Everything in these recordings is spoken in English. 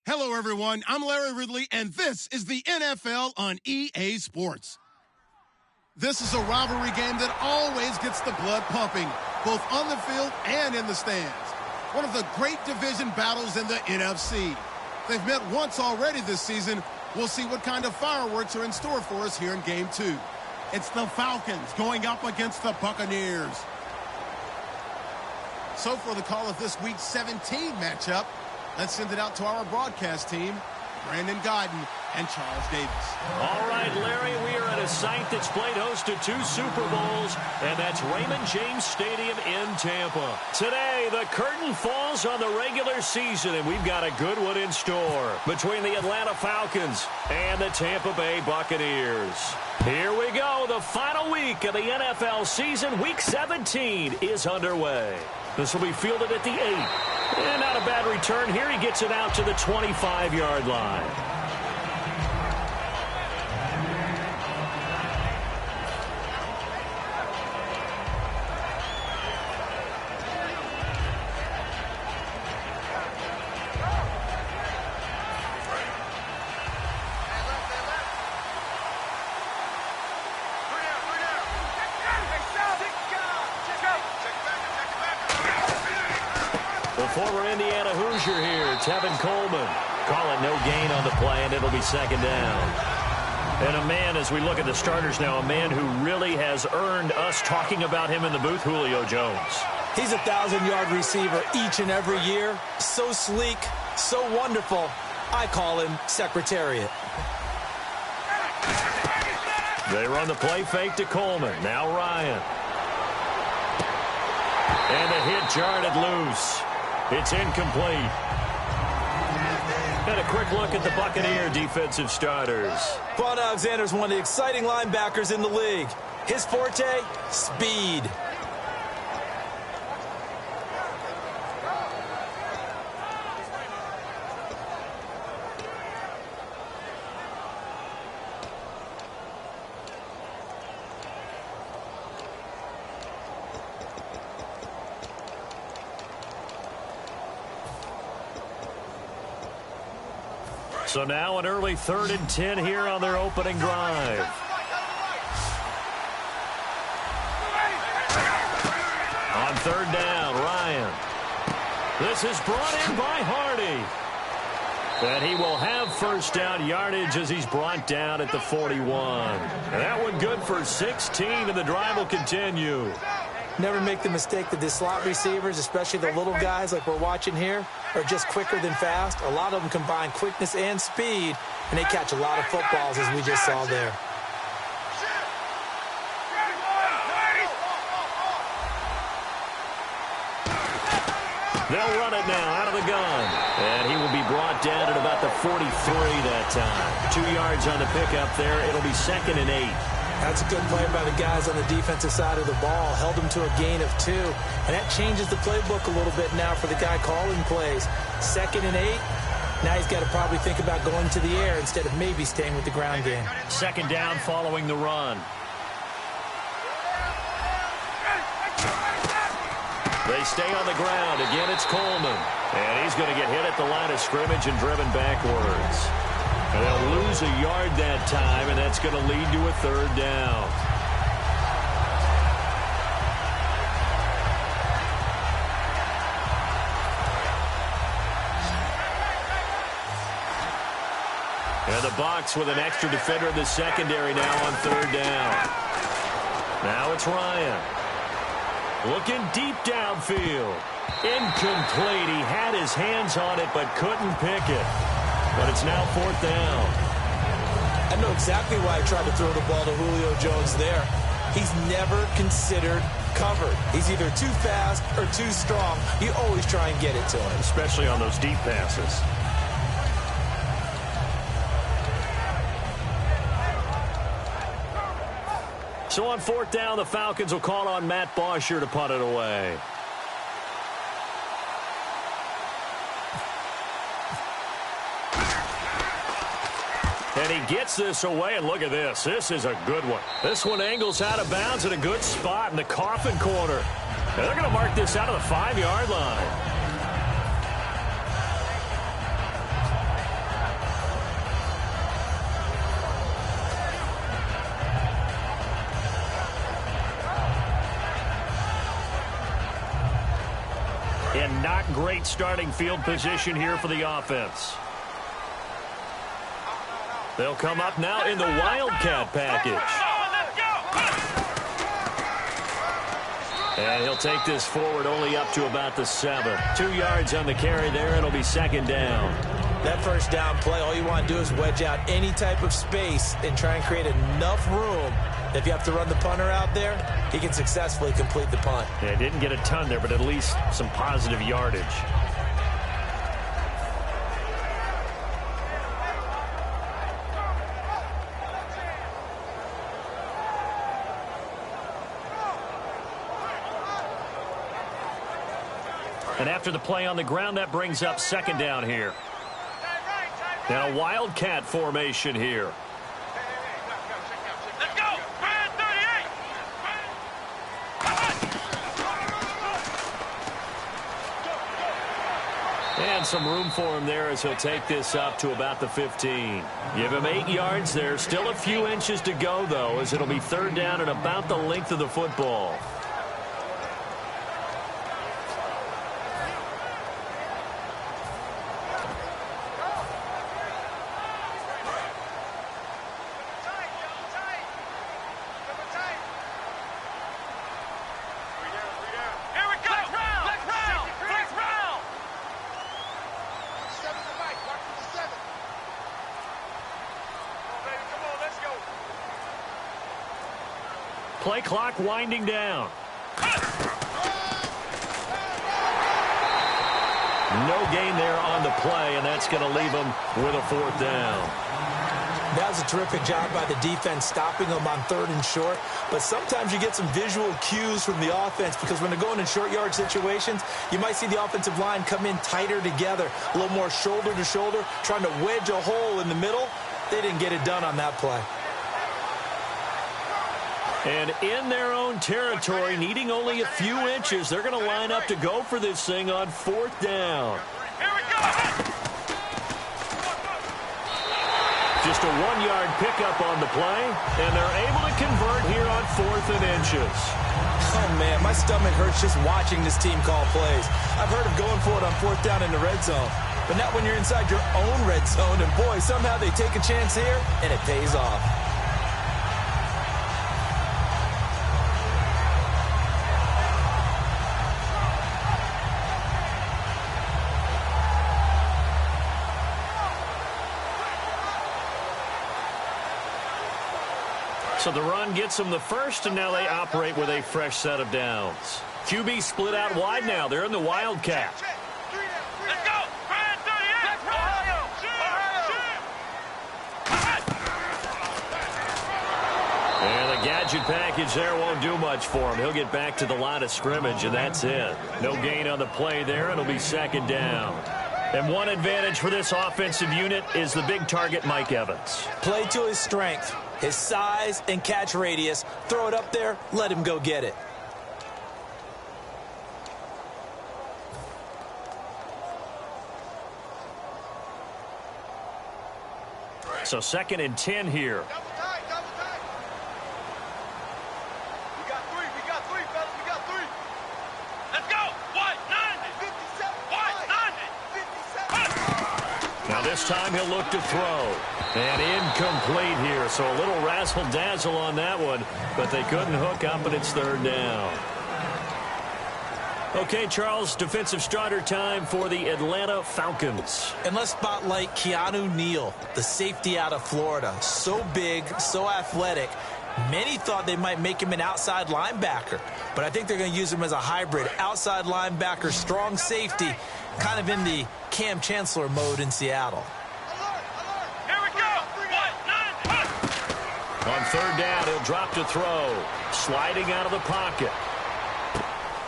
Hello, everyone. I'm Larry Ridley, and this is the NFL on EA Sports. This is a rivalry game that always gets the blood pumping, both on the field and in the stands. One of the great division battles in the NFC. They've met once already this season. We'll see what kind of fireworks are in store for us here in Game 2. It's the Falcons going up against the Buccaneers. So for the call of this Week 17 matchup, let's send it out to our broadcast team, Brandon Godden and Charles Davis. All right, Larry, we are at a site that's played host to 2 Super Bowls, and that's Raymond James Stadium in Tampa. Today, the curtain falls on the regular season, and we've got a good one in store between the Atlanta Falcons and the Tampa Bay Buccaneers. Here we go. The final week of the NFL season, Week 17, is underway. This will be fielded at the 8. And not a bad return here. He gets it out to the 25-yard line. The former Indiana Hoosier here, Tevin Coleman, calling no gain on the play, and it'll be second down. And a man, as we look at the starters now, a man who really has earned us talking about him in the booth, Julio Jones. He's a 1,000-yard receiver each and every year. So sleek, so wonderful. I call him Secretariat. They run the play fake to Coleman. Now Ryan. And a hit jarred loose. It's incomplete. And a quick look at the Buccaneer defensive starters. Vaughn Alexander's one of the exciting linebackers in the league. His forte, speed. So now an early 3rd and 10 here on their opening drive. On 3rd down, Ryan. This is brought in by Hardy. And he will have first down yardage as he's brought down at the 41. And that one good for 16, and the drive will continue. Never make the mistake that the slot receivers, especially the little guys like we're watching here, are just quicker than fast. A lot of them combine quickness and speed, and they catch a lot of footballs, as we just saw there. They'll run it now out of the gun. And he will be brought down at about the 43 that time. 2 yards on the pickup there. It'll be 2nd and 8. That's a good play by the guys on the defensive side of the ball. Held them to a gain of 2. And that changes the playbook a little bit now for the guy calling plays. 2nd and 8. Now he's got to probably think about going to the air instead of maybe staying with the ground game. 2nd down following the run. They stay on the ground. Again, it's Coleman. And he's going to get hit at the line of scrimmage and driven backwards. And they'll lose a yard that time, and that's going to lead to a 3rd down. And the Bucs with an extra defender in the secondary now on 3rd down. Now it's Ryan. Looking deep downfield. Incomplete. He had his hands on it but couldn't pick it. But it's now 4th down. I know exactly why I tried to throw the ball to Julio Jones there. He's never considered covered. He's either too fast or too strong. You always try and get it to him. Especially on those deep passes. So on 4th down, the Falcons will call on Matt Bosher to punt it away. And he gets this away, and look at this. This is a good one. This one angles out of bounds at a good spot in the coffin corner. And they're going to mark this out of the 5-yard line. And not great starting field position here for the offense. They'll come up now in the Wildcat package. And he'll take this forward only up to about the 7. 2 yards on the carry there. It'll be 2nd down. That 1st down play, all you want to do is wedge out any type of space and try and create enough room. If you have to run the punter out there, he can successfully complete the punt. Yeah, didn't get a ton there, but at least some positive yardage. And after the play on the ground, that brings up 2nd down here. And a Wildcat formation here. Let's go! 38! And some room for him there as he'll take this up to about the 15. Give him 8 yards there. Still a few inches to go, though, as it'll be 3rd down and about the length of the football. Play clock winding down. No gain there on the play, and that's going to leave them with a 4th down. That was a terrific job by the defense stopping them on 3rd and short. But sometimes you get some visual cues from the offense because when they're going in short yard situations, you might see the offensive line come in tighter together, a little more shoulder to shoulder, trying to wedge a hole in the middle. They didn't get it done on that play. And in their own territory, needing only a few inches, they're going to line up to go for this thing on 4th down. Here we go! Just a 1-yard pickup on the play, and they're able to convert here on 4th and inches. Oh, man, my stomach hurts just watching this team call plays. I've heard of going for it on 4th down in the red zone, but not when you're inside your own red zone, and boy, somehow they take a chance here, and it pays off. So the run gets them the first, and now they operate with a fresh set of downs. QB split out wide now. They're in the Wildcat. Let's go. Brian 38. Ohio. And the gadget package there won't do much for him. He'll get back to the line of scrimmage, and that's it. No gain on the play there. It'll be second down. And one advantage for this offensive unit is the big target, Mike Evans. Play to his strength, his size and catch radius. Throw it up there, let him go get it. So 2nd and 10 here. Double tight. We got three, fellas. We got three. Let's go. White, 90. 57. White, 90. 57. Now this time he'll look to throw. And incomplete here. So a little razzle-dazzle on that one. But they couldn't hook up, and it's 3rd down. Okay, Charles, defensive starter time for the Atlanta Falcons. And let's spotlight Keanu Neal, the safety out of Florida. So big, so athletic. Many thought they might make him an outside linebacker, but I think they're going to use him as a hybrid. Outside linebacker, strong safety, kind of in the Cam Chancellor mode in Seattle. Here we go. White, 90. On 3rd down, he'll drop to throw. Sliding out of the pocket.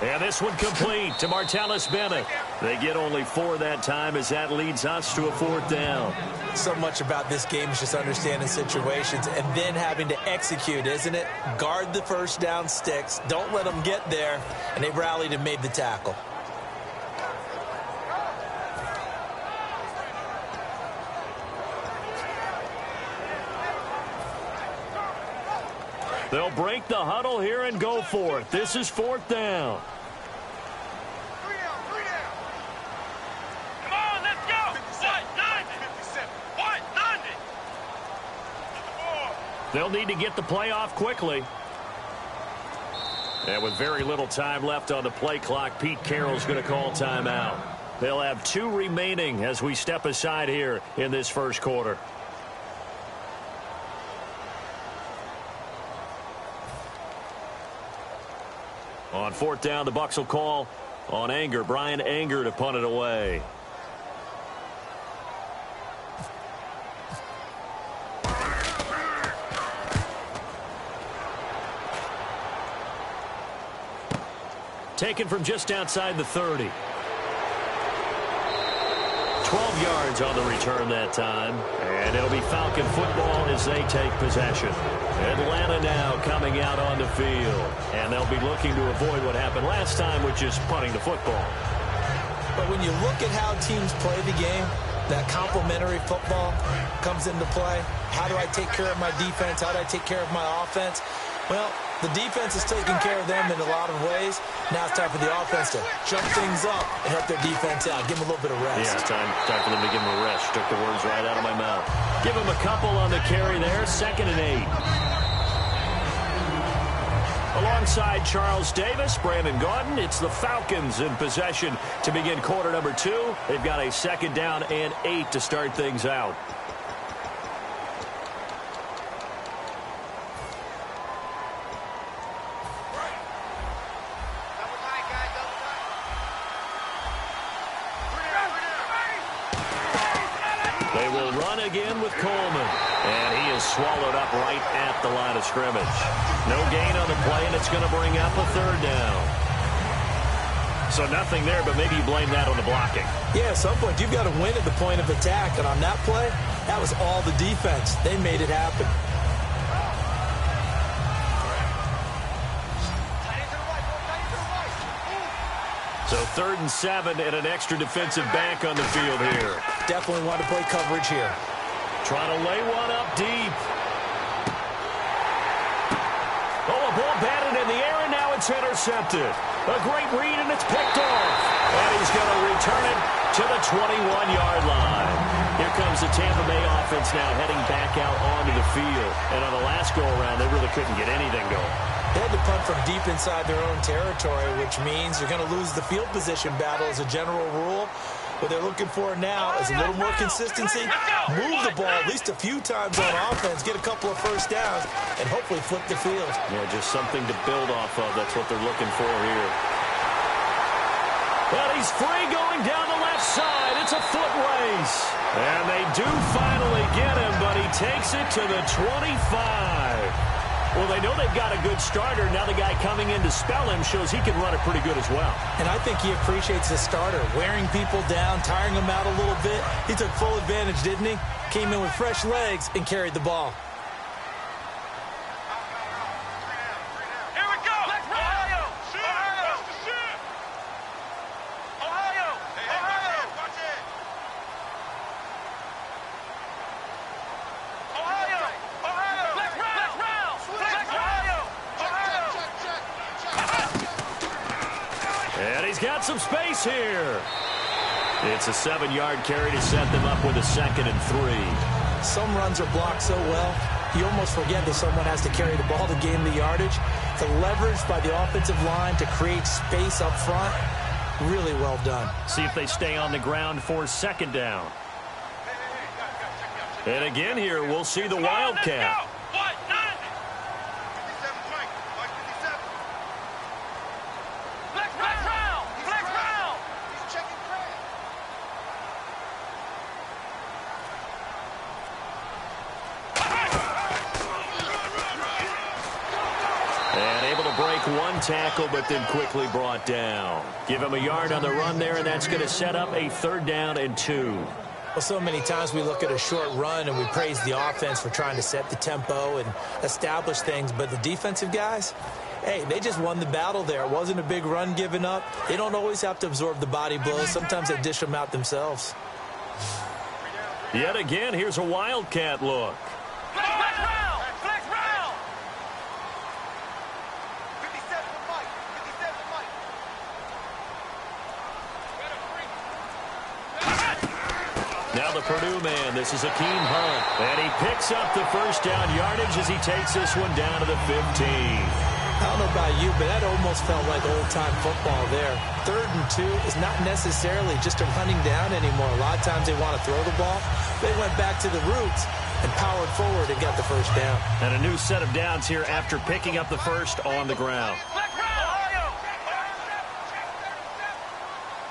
And this one complete to Martellus Bennett. They get only 4 that time as that leads us to a 4th down. So much about this game is just understanding situations and then having to execute, isn't it? Guard the first down sticks. Don't let them get there. And they rallied and made the tackle. They'll break the huddle here and go for it. This is 4th down. 3 down. Come on, let's go. White, 90. 57. White, 90. They'll need to get the play off quickly. And with very little time left on the play clock, Pete Carroll's going to call timeout. They'll have 2 remaining as we step aside here in this first quarter. On 4th down, the Bucs will call on Anger. Brian Anger to punt it away. Taken from just outside the 30. 12 yards on the return that time. And it'll be Falcon football as they take possession. Atlanta now coming out on the field. And they'll be looking to avoid what happened last time, which is punting the football. But when you look at how teams play the game, that complementary football comes into play. How do I take care of my defense? How do I take care of my offense? Well, the defense is taking care of them in a lot of ways. Now it's time for the offense to jump things up and help their defense out. Give them a little bit of rest. Yeah, it's time for them to give them a rest. Took the words right out of my mouth. Give them a couple on the carry there. 2nd and 8. Alongside Charles Davis, Brandon Gaudin, it's the Falcons in possession to begin quarter number 2. They've got a 2nd down and 8 to start things out. They will run again with Coleman. And he is swallowed up right at the line of scrimmage. No gain on the play, and it's going to bring up a 3rd down. So nothing there, but maybe you blame that on the blocking. Yeah, at some point, you've got to win at the point of attack. And on that play, that was all the defense. They made it happen. So 3rd and 7 and an extra defensive back on the field here. Definitely want to play coverage here. Trying to lay one up deep. Oh, a ball batted in the air, and now it's intercepted. A great read, and it's picked off. And he's going to return it to the 21-yard line. Here comes the Tampa Bay offense now heading back out onto the field. And on the last go-around, they really couldn't get anything going. They had to punt from deep inside their own territory, which means you're going to lose the field position battle as a general rule. What they're looking for now is a little more consistency, move the ball at least a few times on offense, get a couple of first downs, and hopefully flip the field. Yeah, just something to build off of. That's what they're looking for here. But he's free going down the left side. It's a foot race. And they do finally get him, but he takes it to the 25. Well, they know they've got a good starter. Now the guy coming in to spell him shows he can run it pretty good as well. And I think he appreciates the starter, wearing people down, tiring them out a little bit. He took full advantage, didn't he? Came in with fresh legs and carried the ball. Here we go. Ohio. Ohio. Ohio. Ohio. Watch it. Ohio. Ohio. Flex round. Flex Ohio. Ohio. And he's got some space here. It's a 7-yard carry to set them up with a 2nd and 3. Some runs are blocked so well, you almost forget that someone has to carry the ball to gain the yardage. The leverage by the offensive line to create space up front, really well done. See if they stay on the ground for 2nd down. And again here, we'll see the Wildcat. What? 90. 57 Frank. 57. Flex round. Flex round. He's checking Craig. And able to break one tackle, but then quickly brought down. Give him a yard on the run there, and that's going to set up a 3rd down and 2. Well, so many times we look at a short run and we praise the offense for trying to set the tempo and establish things, but the defensive guys, hey, they just won the battle there. It wasn't a big run given up. They don't always have to absorb the body blows. Sometimes they dish them out themselves. Yet again, here's a Wildcat look. Flex round. Flex round. 57 Mike. 57 Mike. Now the Purdue man, this is Akeem Hunt. And he picks up the 1st down yardage as he takes this one down to the 15. I don't know about you, but that almost felt like old-time football there. 3rd and 2 is not necessarily just a running down anymore. A lot of times they want to throw the ball. They went back to the roots and powered forward and got the 1st down. And a new set of downs here after picking up the 1st on the ground. Flex round. Ohio.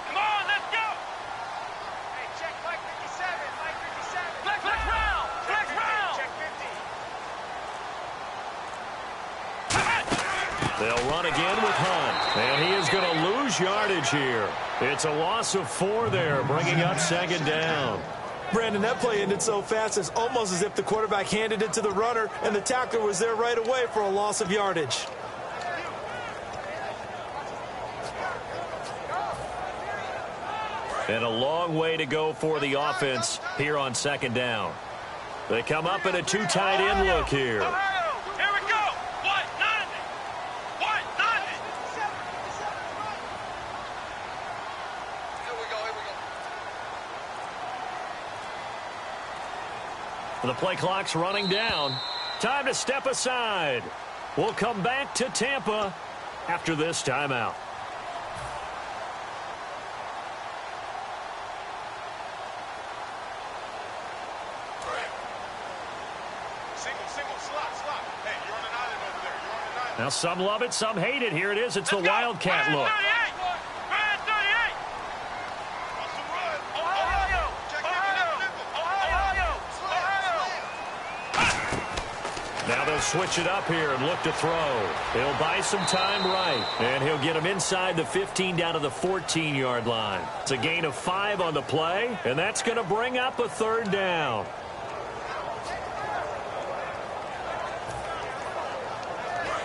Come on, let's go. Hey, check Mike 57. Mike 57. Flex round. Flex round. Check 50. They'll run again with Hunt. And he is going to lose yardage here. It's a loss of 4 there, bringing up 2nd down. Brandon, that play ended so fast, it's almost as if the quarterback handed it to the runner and the tackler was there right away for a loss of yardage. And a long way to go for the offense here on 2nd down. They come up in a 2 tight end look here. Ohio. Here we go. What? 90. What? 90. Here we go. The play clock's running down. Time to step aside. We'll come back to Tampa after this timeout. Single, slot. Hey, you're on an island over there. You're on an island. Now some love it, some hate it. Here it is. It's the Wildcat look. 38. Brand 38. Ohio. Now they'll switch it up here and look to throw. He'll buy some time right, and he'll get him inside the 15 down to the 14-yard line. It's a gain of 5 on the play, and that's going to bring up a 3rd down.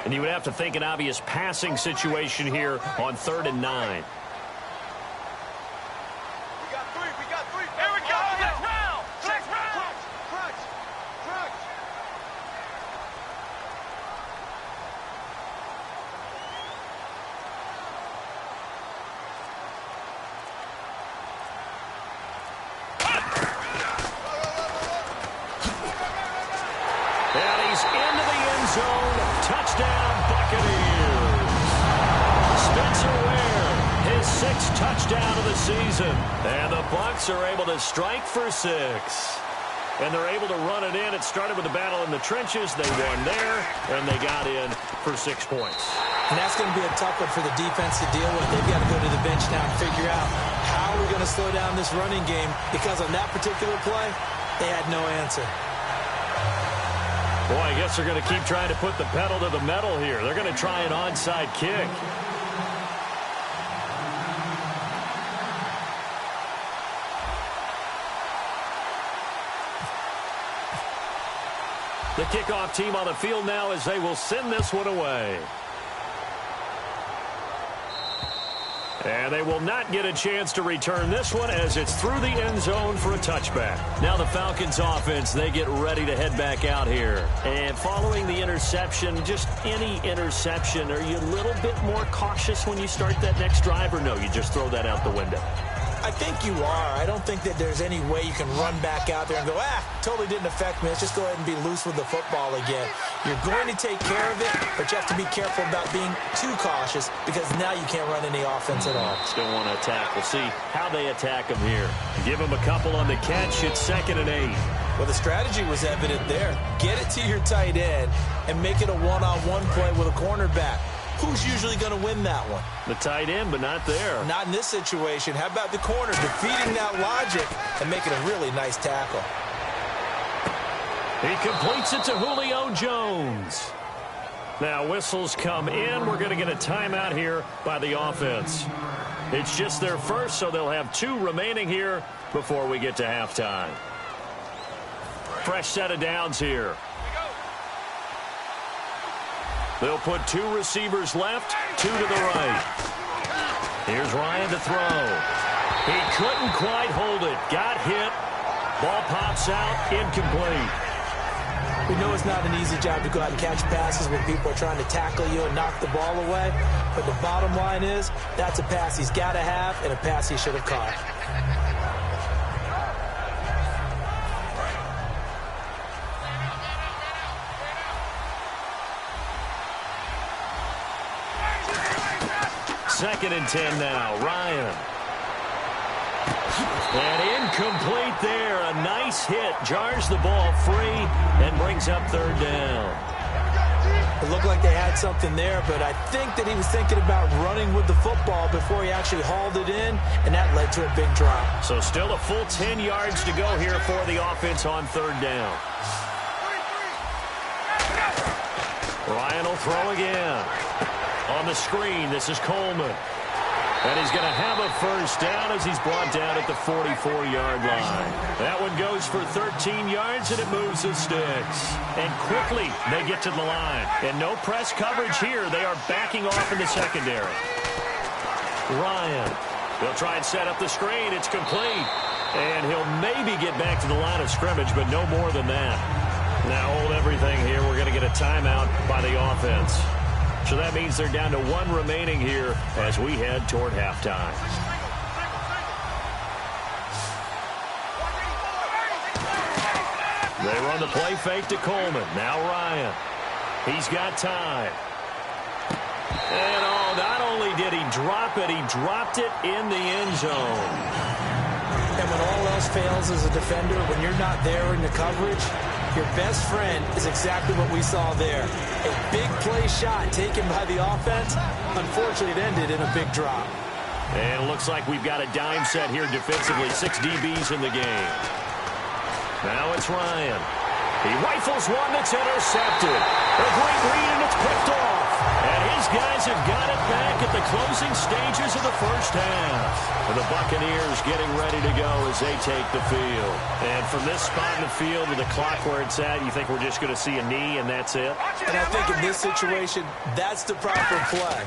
And you would have to think an obvious passing situation here on 3rd and 9. We got 3. Here we go. Flex round. Crunch. And he's into the end zone. Touchdown, Buccaneers. Spencer Ware, his 6th sixth touchdown of the season. And the Bucs are able to strike for 6. And they're able to run it in. It started with a battle in the trenches. They won there, and they got in for 6 points. And that's going to be a tough one for the defense to deal with. They've got to go to the bench now and figure out how we're going to slow down this running game, because on that particular play, they had no answer. Boy, I guess they're going to keep trying to put the pedal to the metal here. They're going to try an onside kick. The kickoff team on the field now as they will send this one away. And they will not get a chance to return this one as it's through the end zone for a touchback. Now the Falcons offense, they get ready to head back out here. And following the interception, just any interception, are you a little bit more cautious when you start that next drive, or no, you just throw that out the window? I think you are. I don't think that there's any way you can run back out there and go, totally didn't affect me. Let's just go ahead and be loose with the football again. You're going to take care of it, but you have to be careful about being too cautious, because now you can't run any offense at all. Still want to attack. We'll see how they attack them here. Give them a couple on the catch. It's 2nd and 8. Well, the strategy was evident there. Get it to your tight end and make it a one-on-one play with a cornerback. Who's usually going to win that one? The tight end, but not there. Not in this situation. How about the corner defeating that logic and making a really nice tackle? He completes it to Julio Jones. Now whistles come in. We're going to get a timeout here by the offense. It's just their first, so they'll have 2 remaining here before we get to halftime. Fresh set of downs here. They'll put 2 receivers left, 2 to the right. Here's Ryan to throw. He couldn't quite hold it. Got hit. Ball pops out, incomplete. We know it's not an easy job to go out and catch passes when people are trying to tackle you and knock the ball away. But the bottom line is, that's a pass he's got to have and a pass he should have caught. Second and 10 now. Ryan. And incomplete there. A nice hit. Jars the ball free and brings up 3rd down. It looked like they had something there, but I think that he was thinking about running with the football before he actually hauled it in, and that led to a big drop. So still a full 10 yards to go here for the offense on 3rd down. Ryan will throw again. On the screen, this is Coleman. And he's going to have a first down as he's brought down at the 44-yard line. That one goes for 13 yards, and it moves the sticks. And quickly, they get to the line. And no press coverage here. They are backing off in the secondary. Ryan. They'll try and set up the screen. It's complete. And he'll maybe get back to the line of scrimmage, but no more than that. Now hold everything here. We're going to get a timeout by the offense. So that means they're down to 1 remaining here as we head toward halftime. They run the play fake to Coleman. Now Ryan. He's got time. And not only did he drop it, he dropped it in the end zone. And when all else fails as a defender, when you're not there in the coverage, your best friend is exactly what we saw there. A big play shot taken by the offense. Unfortunately, it ended in a big drop. And it looks like we've got a dime set here defensively. 6 DBs in the game. Now it's Ryan. He rifles one that's intercepted. A great read, and it's picked off. And his guys have got it back at the closing stages of the first half. And the Buccaneers getting ready to go as they take the field. And from this spot in the field with the clock where it's at, you think we're just going to see a knee and that's it? And I think in this situation, that's the proper play.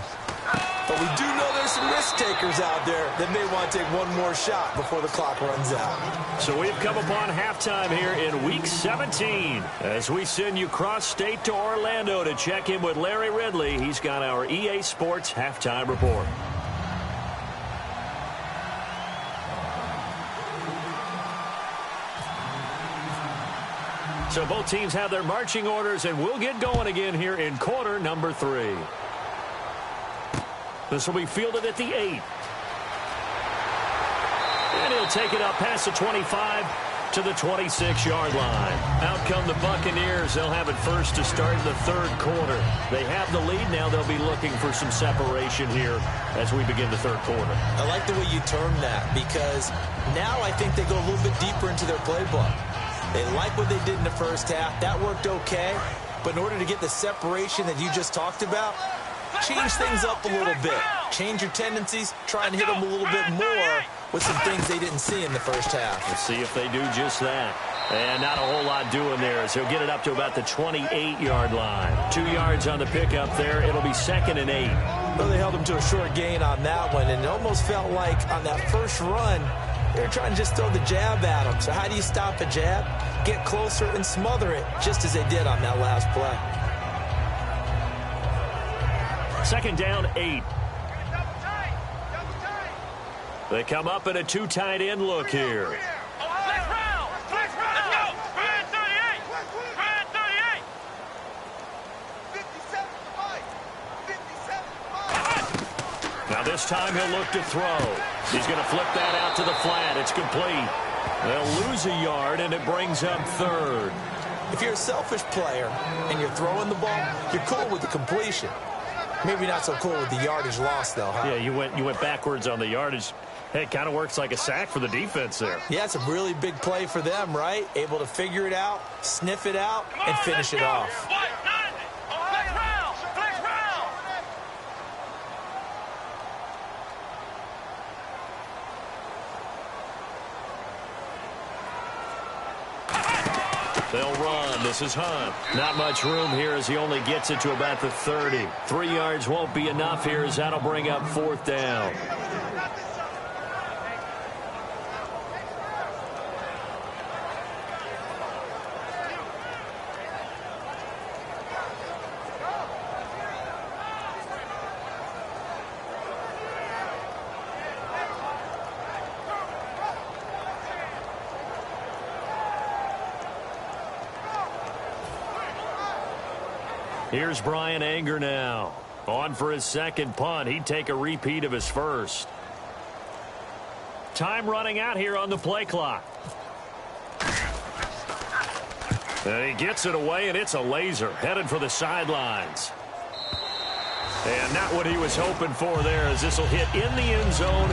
But we do know there's some risk takers out there that may want to take one more shot before the clock runs out. So we've come upon halftime here in Week 17 as we send you cross-state to Orlando to check in with Larry Ridley. He's got our EA Sports Halftime Report. So both teams have their marching orders, and we'll get going again here in quarter number 3. This will be fielded at the 8. They'll take it up past the 25 to the 26-yard line. Out come the Buccaneers. They'll have it first to start the third quarter. They have the lead. Now they'll be looking for some separation here as we begin the third quarter. I like the way you term that, because now I think they go a little bit deeper into their playbook. They like what they did in the first half. That worked okay. But in order to get the separation that you just talked about, change things up a little bit. Change your tendencies. Try and hit them a little bit more with some things they didn't see in the first half. We'll see if they do just that. And not a whole lot doing there, as he'll get it up to about the 28-yard line. 2 yards on the pickup there. It'll be 2nd and 8. Well, they held him to a short gain on that one, and it almost felt like on that first run, they were trying to just throw the jab at him. So how do you stop a jab? Get closer and smother it, just as they did on that last play. 2nd down, 8. They come up in a 2 tight end look here. Now this time he'll look to throw. He's going to flip that out to the flat. It's complete. They'll lose a yard, and it brings up 3rd. If you're a selfish player and you're throwing the ball, you're cool with the completion. Maybe not so cool with the yardage loss, though, huh? Yeah, you went backwards on the yardage. Hey, it kind of works like a sack for the defense there. Yeah, it's a really big play for them, right? Able to figure it out, sniff it out, and finish it off. They'll run. This is Hunt. Not much room here as he only gets it to about the 30. 3 yards won't be enough here as that'll bring up 4th down. Here's Brian Anger now. On for his 2nd punt. He'd take a repeat of his first. Time running out here on the play clock. And he gets it away, and it's a laser. Headed for the sidelines. And not what he was hoping for there, as this will hit in the end zone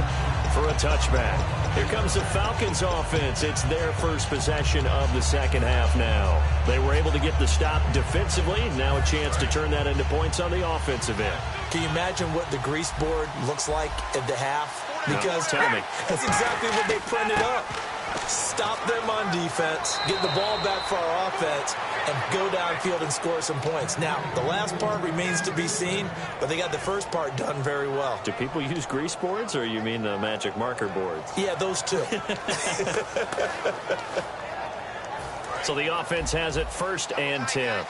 for a touchback. Here comes the Falcons offense. It's their first possession of the second half now. They were able to get the stop defensively. Now a chance to turn that into points on the offensive end. Can you imagine what the grease board looks like at the half? Because tell me. That's exactly what they printed up. Stop them on defense, get the ball back for our offense, and go downfield and score some points. Now, the last part remains to be seen, but they got the first part done very well. Do people use grease boards, or you mean the magic marker boards? Yeah, those two. So the offense has it 1st and 10.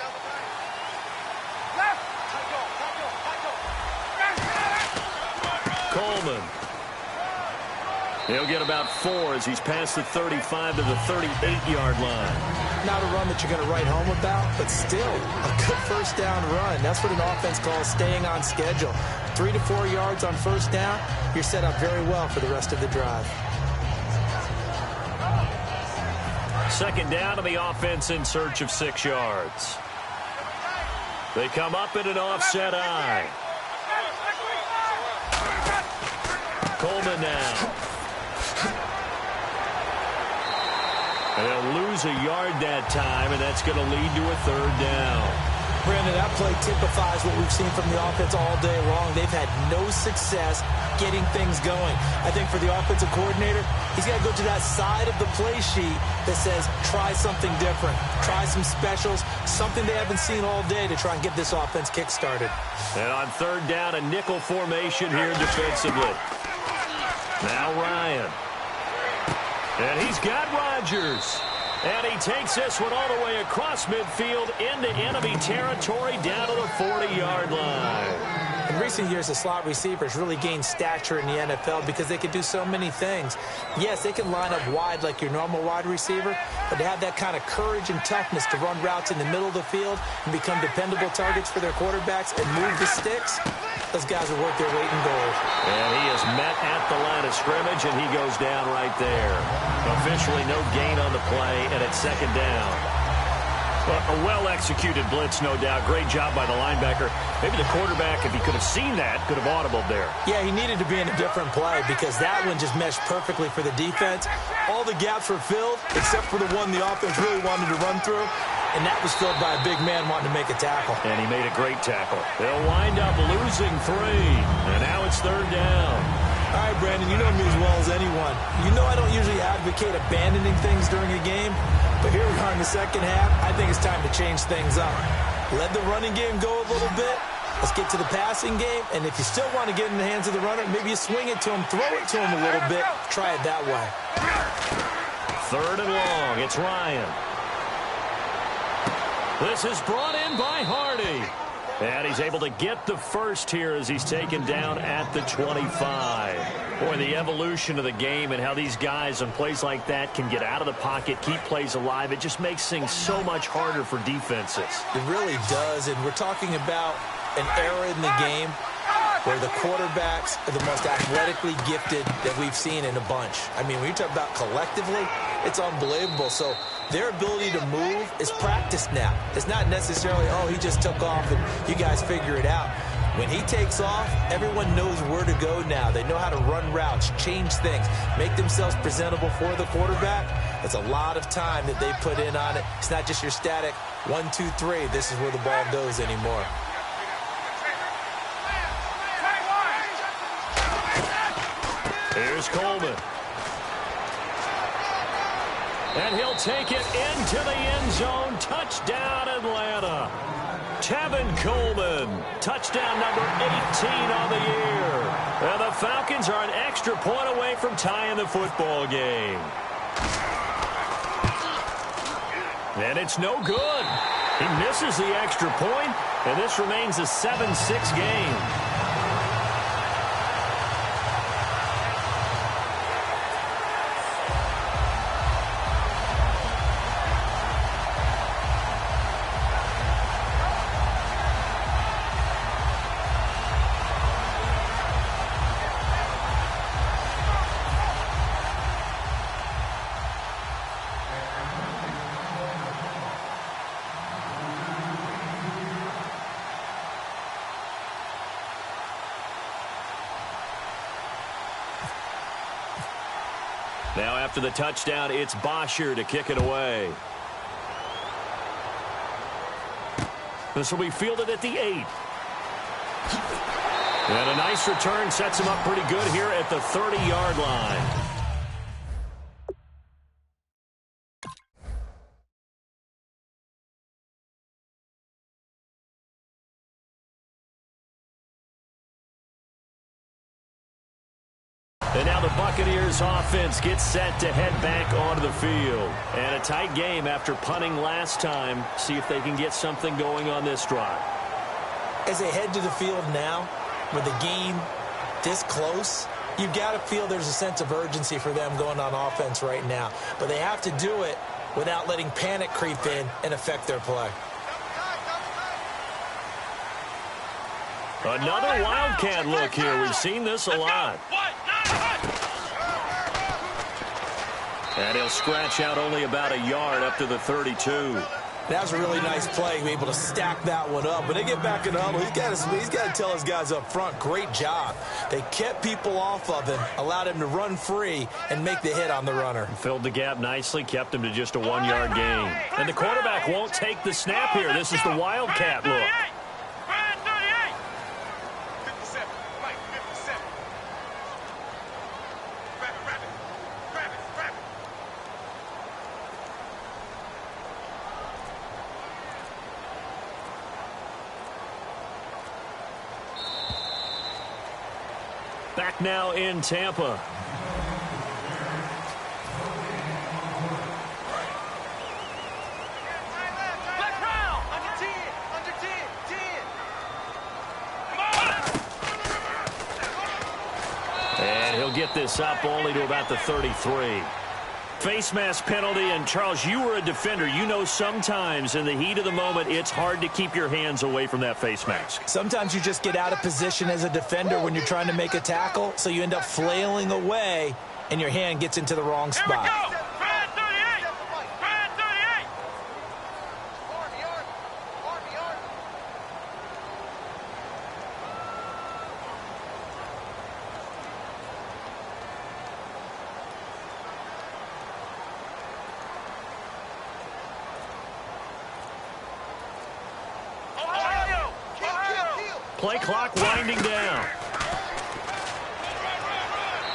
Coleman. He'll get about 4 as he's past the 35 to the 38-yard line. Not a run that you're going to write home about, but still a good first down run. That's what an offense calls staying on schedule. 3 to 4 yards on first down, you're set up very well for the rest of the drive. 2nd down, and the offense in search of 6 yards. They come up in an offset eye. Coleman now. And they'll lose a yard that time, and that's going to lead to a 3rd down. Brandon, that play typifies what we've seen from the offense all day long. They've had no success getting things going. I think for the offensive coordinator, he's got to go to that side of the play sheet that says, try something different. Try some specials, something they haven't seen all day to try and get this offense kick-started. And on 3rd down, a nickel formation here defensively. Now Ryan. And he's got Rodgers. And he takes this one all the way across midfield into enemy territory down to the 40-yard line. In recent years, the slot receivers really gained stature in the NFL because they can do so many things. Yes, they can line up wide like your normal wide receiver, but to have that kind of courage and toughness to run routes in the middle of the field and become dependable targets for their quarterbacks and move the sticks, those guys are worth their weight in gold. And he is met at the line of scrimmage, and he goes down right there. Officially no gain on the play, and it's second down. A well-executed blitz, no doubt. Great job by the linebacker. Maybe the quarterback, if he could have seen that, could have audibled there. Yeah, he needed to be in a different play because that one just meshed perfectly for the defense. All the gaps were filled except for the one the offense really wanted to run through, and that was filled by a big man wanting to make a tackle. And he made a great tackle. They'll wind up losing 3, and now it's third down. All right, Brandon, you know me as well as anyone. You know I don't usually advocate abandoning things during a game, but here we are in the second half. I think it's time to change things up. Let the running game go a little bit. Let's get to the passing game, and if you still want to get in the hands of the runner, maybe you swing it to him, throw it to him a little bit, try it that way. Third and long, it's Ryan. This is brought in by Hardy. And he's able to get the first here as he's taken down at the 25. Boy, the evolution of the game and how these guys on plays like that can get out of the pocket, keep plays alive, it just makes things so much harder for defenses. It really does, and we're talking about an era in the game where the quarterbacks are the most athletically gifted that we've seen in a bunch. I mean, when you talk about collectively, it's unbelievable. So their ability to move is practiced now. It's not necessarily, oh, he just took off and you guys figure it out. When he takes off, everyone knows where to go now. They know how to run routes, change things, make themselves presentable for the quarterback. That's a lot of time that they put in on it. It's not just your static 1, 2, 3. This is where the ball goes anymore. Here's Coleman. And he'll take it into the end zone. Touchdown, Atlanta. Tevin Coleman. Touchdown number 18 on the year. And the Falcons are an extra point away from tying the football game. And it's no good. He misses the extra point, and this remains a 7-6 game. Now after the touchdown, it's Bosher to kick it away. This will be fielded at the 8. And a nice return sets him up pretty good here at the 30-yard line. And now the Buccaneers offense gets set to head back onto the field. And a tight game after punting last time. See if they can get something going on this drive. As they head to the field now, with the game this close, you've got to feel there's a sense of urgency for them going on offense right now. But they have to do it without letting panic creep in and affect their play. Another Wildcat look here. We've seen this a lot. And he'll scratch out only about a yard up to the 32. That was a really nice play, be able to stack that one up. When they get back in the huddle, he's got to tell his guys up front, great job. They kept people off of him, allowed him to run free and make the hit on the runner. Filled the gap nicely, kept him to just a 1-yard gain. And the quarterback won't take the snap here. This is the Wildcat look. Back now in Tampa. And he'll get this up only to about the 33. face mask penalty, and Charles, you were a defender. You know sometimes in the heat of the moment, it's hard to keep your hands away from that face mask. Sometimes you just get out of position as a defender when you're trying to make a tackle, so you end up flailing away, and your hand gets into the wrong spot. Here we go. Brad 38. Brad 38. Ohio. Play clock winding down.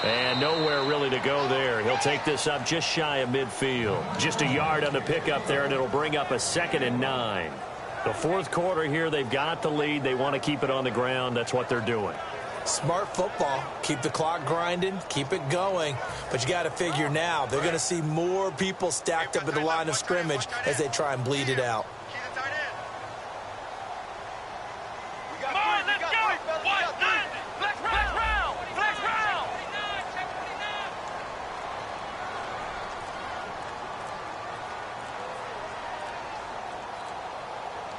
And nowhere really to go there. He'll take this up just shy of midfield. Just a yard on the pickup there, and it'll bring up a 2nd and 9. The fourth quarter here, they've got the lead. They want to keep it on the ground. That's what they're doing. Smart football. Keep the clock grinding. Keep it going. But you got to figure now, they're going to see more people stacked up at the line of scrimmage as they try and bleed it out. Come on, let's go. Flex round. Flex round.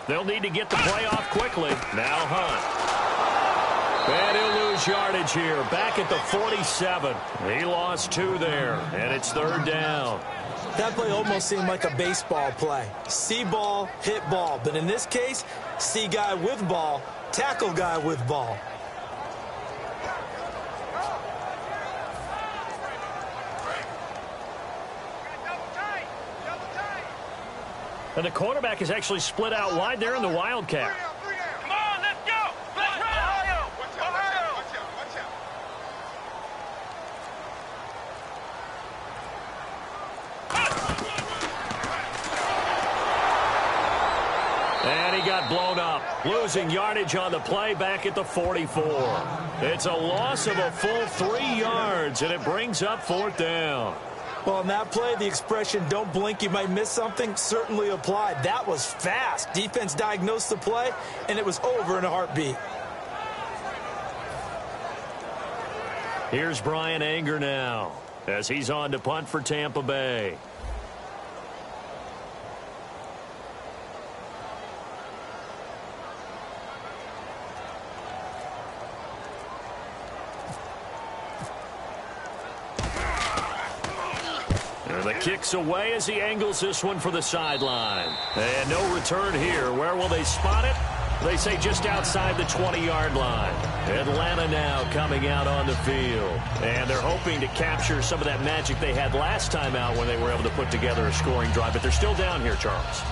They'll need to get the play off quickly. Now Hunt. And he'll lose yardage here. Back at the 47. He lost 2 there, and it's 3rd down. That play almost seemed like a baseball play. See ball, hit ball. But in this case, see guy with ball, tackle guy with ball. And the quarterback is actually split out wide there in the Wildcat. Come on, let's go. Flex round. Ohio. And he got blown up, losing yardage on the play back at the 44. It's a loss of a full 3 yards, and it brings up 4th down. Well, on that play, the expression, don't blink, you might miss something, certainly applied. That was fast. Defense diagnosed the play, and it was over in a heartbeat. Here's Brian Anger now as he's on to punt for Tampa Bay. The kick's away as he angles this one for the sideline. And no return here. Where will they spot it? They say just outside the 20-yard line. Atlanta now coming out on the field. And they're hoping to capture some of that magic they had last time out when they were able to put together a scoring drive. But they're still down here, Charles.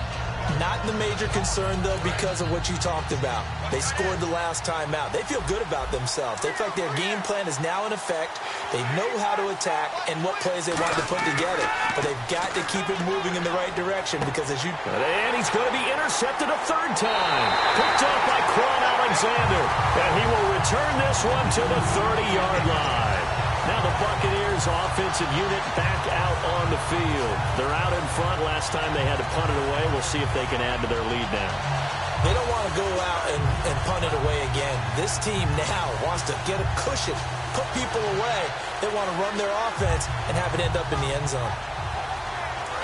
Not the major concern, though, because of what you talked about. They scored the last time out. They feel good about themselves. They feel like their game plan is now in effect. They know how to attack and what plays they want to put together. But they've got to keep it moving in the right direction because as you... And he's going to be intercepted a 3rd time. Picked up by Quan Alexander. And he will return this one to the 30-yard line. Now the Buccaneers offensive unit back out on the field. They're out in front. Last time they had to punt it away. We'll see if they can add to their lead now. They don't want to go out and punt it away again. This team now wants to get a cushion, put people away. They want to run their offense and have it end up in the end zone.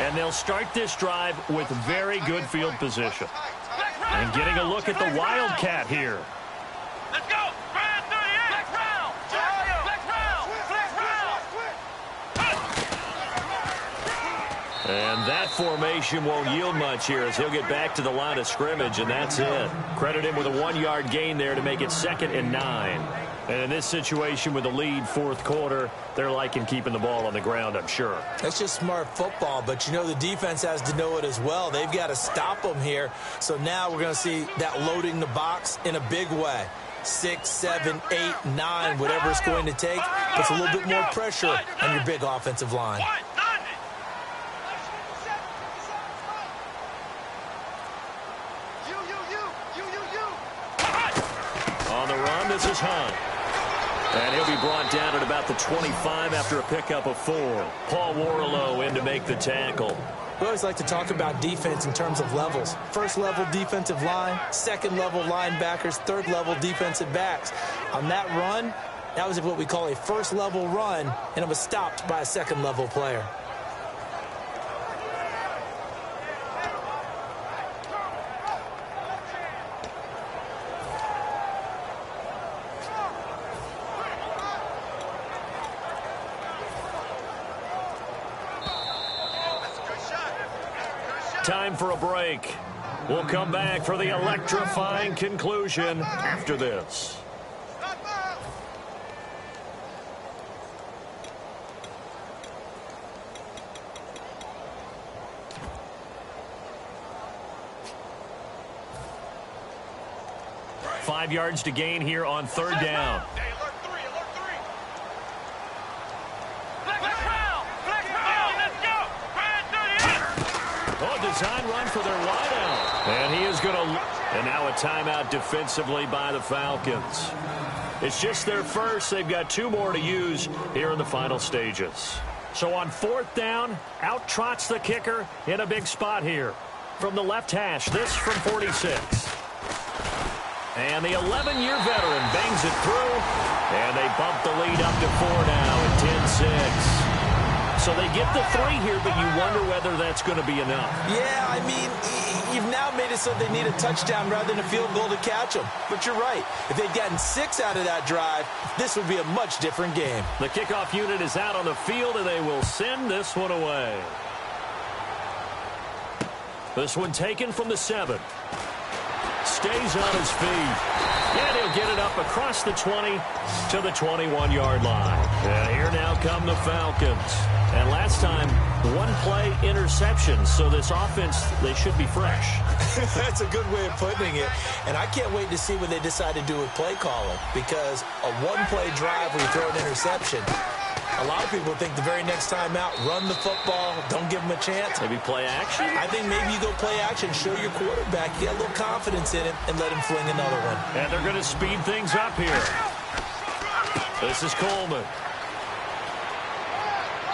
And they'll start this drive with very good field position. And getting a look at the Wildcat here. Let's go. Brad 38. Flex round. Ohio. Flex round. Flex round. And that formation won't yield much here as he'll get back to the line of scrimmage, and that's it. Credit him with a 1-yard gain there to make it 2nd and 9. And in this situation with the lead 4th quarter, they're liking keeping the ball on the ground, I'm sure. That's just smart football, but you know the defense has to know it as well. They've got to stop them here. So now we're going to see that loading the box in a big way. 6, 7, 8, 9, whatever it's going to take, puts a little bit more pressure on your big offensive line. On the run, this is Hunt. And he'll be brought down at about the 25 after a pickup of 4. Paul Warlow in to make the tackle. We always like to talk about defense in terms of levels. First level defensive line, second level linebackers, third level defensive backs. On that run, that was what we call a first level run, and it was stopped by a second level player. time for a break. We'll come back for the electrifying conclusion after this. Five yards to gain here on third down. Design run for their wideout. And he is going to... And now a timeout defensively by the Falcons. It's just their first. They've got 2 more to use here in the final stages. So on fourth down, out trots the kicker in a big spot here. From the left hash, this from 46. And the 11-year veteran bangs it through. And they bump the lead up to 4 now at 10-6. So they get the 3 here, but you wonder whether that's going to be enough. Yeah, I mean, you've now made it so they need a touchdown rather than a field goal to catch them. But you're right. If they'd gotten 6 out of that drive, this would be a much different game. The kickoff unit is out on the field, and they will send this one away. This one taken from the 7. Stays on his feet. And he'll get it up across the 20 to the 21-yard line. And here now come the Falcons. And last time, 1-play interception. So this offense, they should be fresh. That's a good way of putting it. And I can't wait to see what they decide to do with play calling. Because a 1-play drive where you throw an interception, a lot of people think the very next time out, run the football, don't give them a chance. Maybe play action? I think maybe you go play action, show your quarterback, get a little confidence in him, and let him fling another one. And they're going to speed things up here. This is Coleman.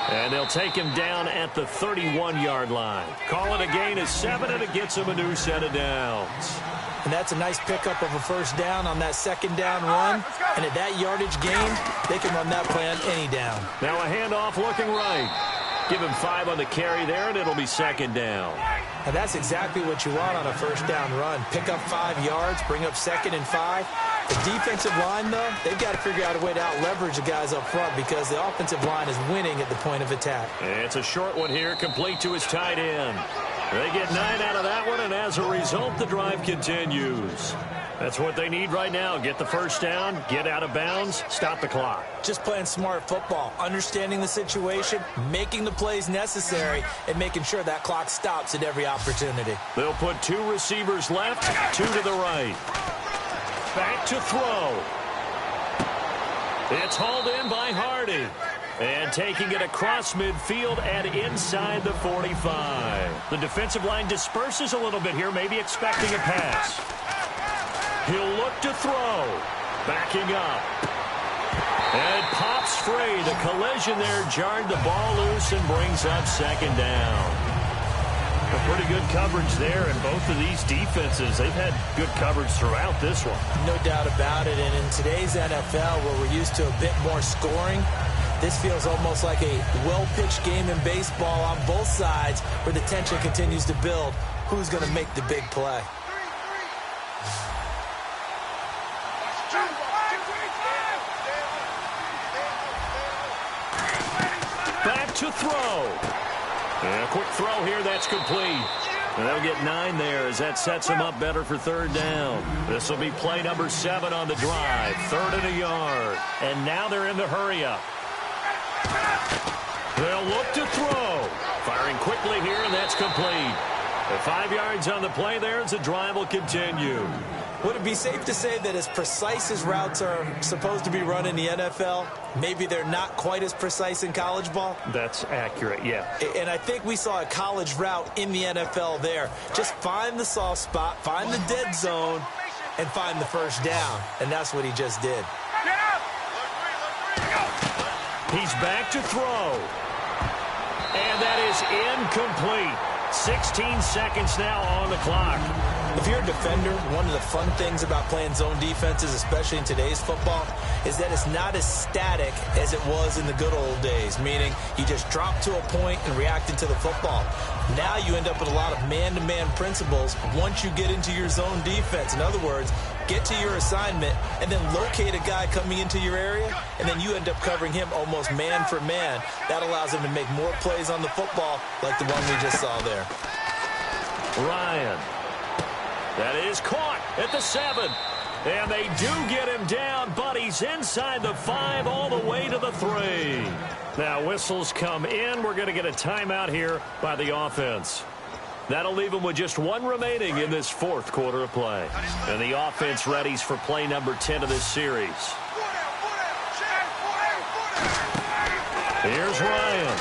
And they'll take him down at the 31-yard line. Call it a gain of 7, and it gets him a new set of downs. And that's a nice pickup of a first down on that second down run. And at that yardage gain, they can run that play on any down. Now a handoff looking right. Give him 5 on the carry there, and it'll be second down. And that's exactly what you want on a first down run. Pick up 5 yards, bring up 2nd and 5. The defensive line, though, they've got to figure out a way to out-leverage the guys up front because the offensive line is winning at the point of attack. It's a short one here, complete to his tight end. They get 9 out of that one, and as a result, the drive continues. That's what they need right now. Get the first down, get out of bounds, stop the clock. Just playing smart football, understanding the situation, making the plays necessary, and making sure that clock stops at every opportunity. They'll put 2 receivers left, 2 to the right. Back to throw. It's hauled in by Hardy. And taking it across midfield and inside the 45. The defensive line disperses a little bit here, maybe expecting a pass. He'll look to throw. Backing up. And it pops free. The collision there jarred the ball loose and brings up second down. A pretty good coverage there, and both of these defenses, they've had good coverage throughout this one. No doubt about it, and in today's NFL, where we're used to a bit more scoring, this feels almost like a well-pitched game in baseball on both sides where the tension continues to build. Who's going to make the big play? Back to throw. And a quick throw here, that's complete. And they'll get 9 there as that sets them up better for third down. This will be play number 7 on the drive. 3rd and a yard. And now they're in the hurry-up. They'll look to throw. Firing quickly here, and that's complete. The 5 yards on the play there as the drive will continue. Would it be safe to say that as precise as routes are supposed to be run in the NFL, maybe they're not quite as precise in college ball? That's accurate, yeah. And I think we saw a college route in the NFL there. Just find the soft spot, find the dead zone, and find the first down. And that's what he just did. He's back to throw. And that is incomplete. 16 seconds now on the clock. If you're a defender, one of the fun things about playing zone defenses, especially in today's football, is that it's not as static as it was in the good old days, meaning you just drop to a point and react into the football. Now you end up with a lot of man-to-man principles once you get into your zone defense. In other words, get to your assignment and then locate a guy coming into your area, and then you end up covering him almost man for man. That allows him to make more plays on the football like the one we just saw there. Ryan. That is caught at the 7. And they do get him down, but he's inside the 5 all the way to the 3. Now whistles come in. We're going to get a timeout here by the offense. That'll leave them with just 1 remaining in this 4th quarter of play. And the offense readies for play number 10 of this series. Here's Ryan.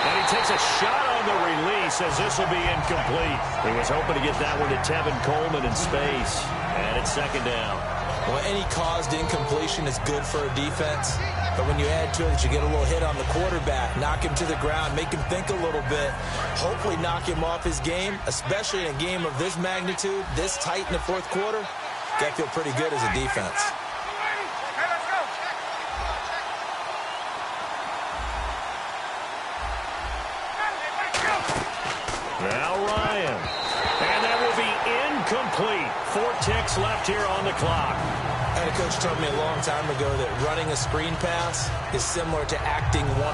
And he takes a shot on the release as this will be incomplete. He was hoping to get that one to Tevin Coleman in space. And it's 2nd down. Well, any caused incompletion is good for a defense. But when you add to it that you get a little hit on the quarterback, knock him to the ground, make him think a little bit, hopefully knock him off his game, especially in a game of this magnitude, this tight in the 4th quarter, got to feel pretty good as a defense. Now Ryan. And that will be incomplete. 4 ticks left here on the clock. I had a coach told me a long time ago that running a screen pass is similar to acting 101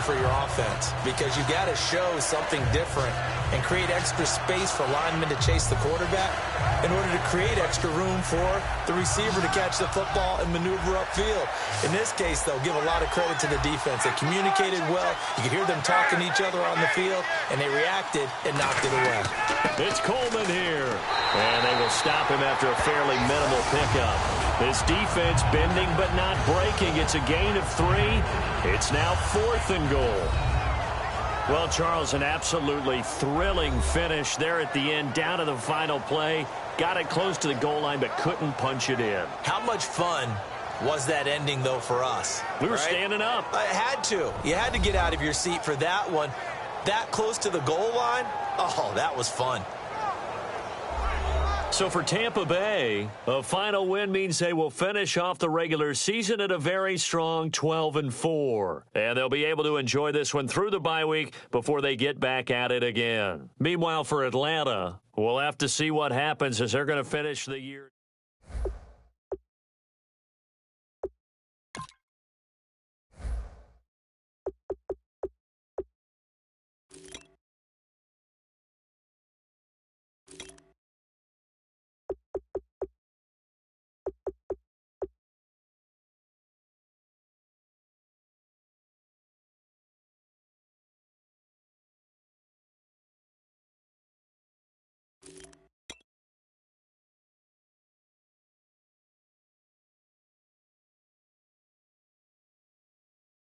for your offense because you got to show something different and create extra space for linemen to chase the quarterback in order to create extra room for the receiver to catch the football and maneuver upfield. In this case, though, give a lot of credit to the defense. They communicated well. You could hear them talking to each other on the field, and they reacted and knocked it away. It's Coleman here, and they will stop him after a fairly minimal pickup. This defense bending but not breaking. It's a gain of 3. It's now 4th and goal. Well, Charles, an absolutely thrilling finish there at the end, down to the final play. Got it close to the goal line, but couldn't punch it in. How much fun was that ending, though, for us? We were standing up. I had to. You had to get out of your seat for that one. That close to the goal line? Oh, that was fun. So for Tampa Bay, a final win means they will finish off the regular season at a very strong 12-4. And they'll be able to enjoy this one through the bye week before they get back at it again. Meanwhile, for Atlanta, we'll have to see what happens as they're going to finish the year.